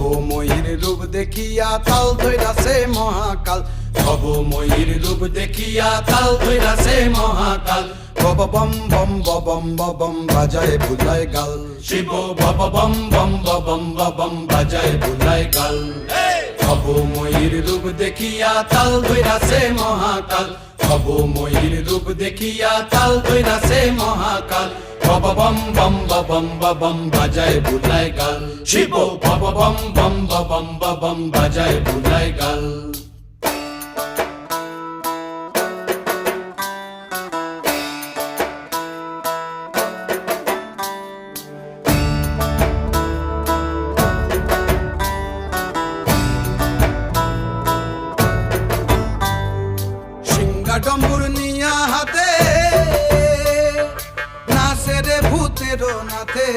ভবময়ীর রূপ দেখিয়া তাল ধইরাছে মহাকাল, ভবময়ীর রূপ দেখিয়া তাল ধইরাছে মহাকাল। বব বম বম বম বম বাজায় বুলায় গাল, শিব বব বম বম বম বম বাজায় বুলায় গাল। ভবময়ীর রূপ দেখিয়া তাল ধইরাছে মহাকাল, ভবময়ীর রূপ দেখিয়া তাল ধইরাছে মহাকাল। বব বম বম বম বাজায় বুলায় গাল, শিব বব বম বম বম বাজায় বুলায় গাল। ডম্বুর নিয়া হাতে নাচে রে ভূতের নাথে,